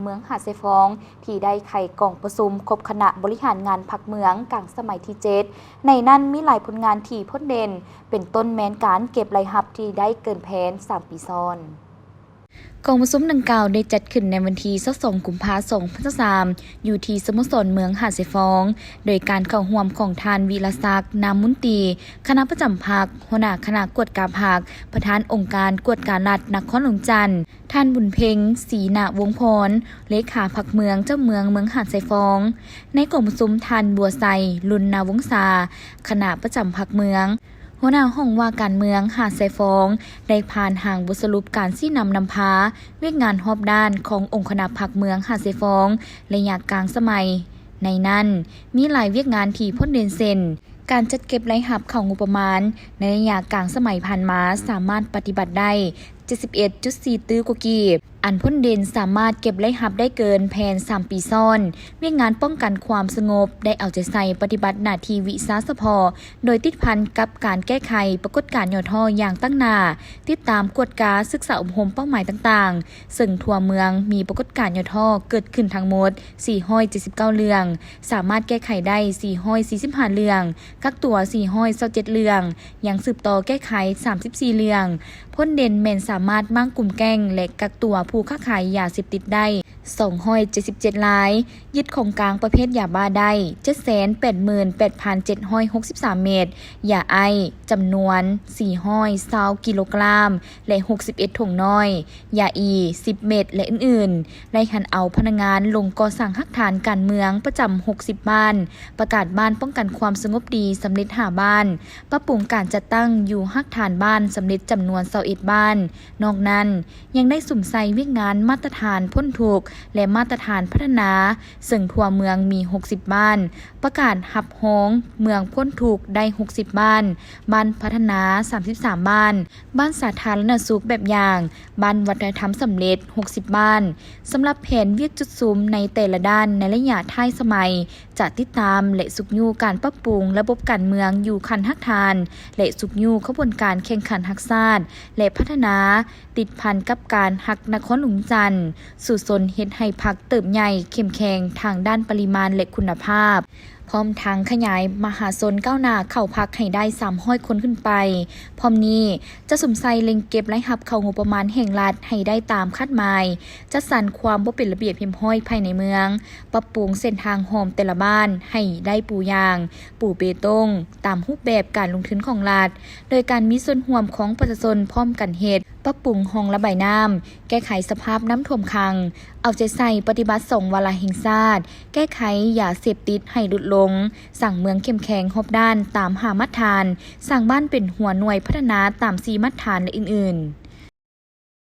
เมืองหาดไซฟองที่ได้ไขกล่องประชุมครบคณะบริหารงานพักเมืองกลางสมัยที่7ในนั้นมีหลายผลงานที่พ้นเด่นเป็นต้นแม้นการเก็บรายรับที่ได้เกินแผน3 ปีซ้อนกองประชุมดังกล่าวได้จัดขึ้นในวันที่22 กุมภาพันธ์ 2023อยู่ที่สโมสรเมืองหาดไซฟองโดยการเข้าร่วมของทานวีรศักดิ์ นามมุนตรีคณะประจำพรรคหัวหน้าคณะกวดการพรรคประธานองค์การกวดการรัฐนครหลวงจันทร์ท่านบุญเพ็งศรีณวงศ์พรเลขาพรรคเมืองเจ้าเมืองหาดไซฟองในกองประชุมท่านบัวไซลุนนาวงศาคณะประจำพรรคเมืองหัวหน้าห้องว่าการเมืองหาดไซฟองได้ผ่านห่างบทสรุปการชี้นำพาเวียกงานรอบด้านขององค์คณะพรรคเมืองหาดไซฟองระยะกลางสมัยในนั้นมีหลายเวียกงานที่พ้นเด่นเซนการจัดเก็บรายรับเข้างบประมาณในระยะกลางสมัยผ่านมาสามารถปฏิบัติได้ 71.4 ตื้อกว่ากีบอันพ้นเด่นสามารถเก็บรายรับได้เกินแผน3 ปีซ้อนเวียกงานป้องกันความสงบได้เอาใจใส่ปฏิบัติหน้าที่วิสาสะพอโดยติดพันกับการแก้ไขปรากฏการณ์ย่อท่ออย่างตั้งหน้าติดตามกวดกาศึกษาอบรมเป้าหมายต่างๆซึ่งทั่วเมืองมีปรากฏการณ์ย่อท่อเกิดขึ้นทั้งหมด479เรื่องสามารถแก้ไขได้445เรื่องกักตัว427เรื่องยังสืบต่อแก้ไข34เรื่องพ้นเด่นแม่นสามารถมั่งกลุ่มแก๊งและกักตัวผู้ค้าขายยาเสพติดได้277รายยึดของกลางประเภทยาบ้าได้ 788,763 เม็ดยาไอจำนวน420กิโลกรัมและ61ถุงน้อยยาอี10เม็ดและอื่นๆได้หันเอาพนักงานลงก่อสร้างฮักฐานการเมืองประจำ60บ้านประกาศบ้านป้องกันความสงบดีสำเร็จ5บ้านปรับปรุงการจัดตั้งอยู่ฮักฐานบ้านสำเร็จจำนวน21บ้านนอกนั้นยังได้สุ่มใส่เวียกงานมาตรฐานพ้นถูกและมาตรฐานพัฒนาซึ่งทั่วเมืองมี60บ้านประกาศหับฮ้องเมืองพ้นถูกได้60บ้านบ้านพัฒนา33บ้านบ้านสาธารณสุขแบบอย่างบ้านวัฒนธรรมสำเร็จ60บ้านสำหรับแผนเวียกจุดซุ้มในแต่ละด้านในระยะท้ายสมัยจะติดตามและสุกยู่การปรับปรุงระบบการเมืองอยู่คันฮักทานและสุกยู่ขบวนการแข่งขันฮักชาติและพัฒนาติดพันกับการฮักนครหลวงจันทร์สู่สนเฮ็ดให้พรรคเติบใหญ่เข้มแข็งทางด้านปริมาณและคุณภาพพร้อมทางขยายมหาชนก้าวหน้าเข้าพักให้ได้300คนขึ้นไปพร้อมนี้จะสมใส่เล็งเก็บรายรับเข้างบประมาณแห่งรัฐให้ได้ตามคาดหมายจัดสรรความบ่เป็นระเบียบเรียบร้อยภายในเมืองปรับปรุงเส้นทางหอมแต่ละบ้านให้ได้ปูยางปูเบตงตามรูปแบบการลงทุนของรัฐโดยการมีส่วนร่วมของประชาชนพร้อมกันเฮ็ดปรับปรุงห้องระบายน้ำแก้ไขสภาพน้ำท่วมขังเอาใจใส่ปฏิบัติ2 วาระแห่งชาติแก้ไขยาเสพติดให้ลดลงสั่งเมืองเข้มแข็งรอบด้านตาม5 มาตรฐานสั่งบ้านเป็นหัวหน่วยพัฒนาตาม4 มาตรฐานและอื่นๆ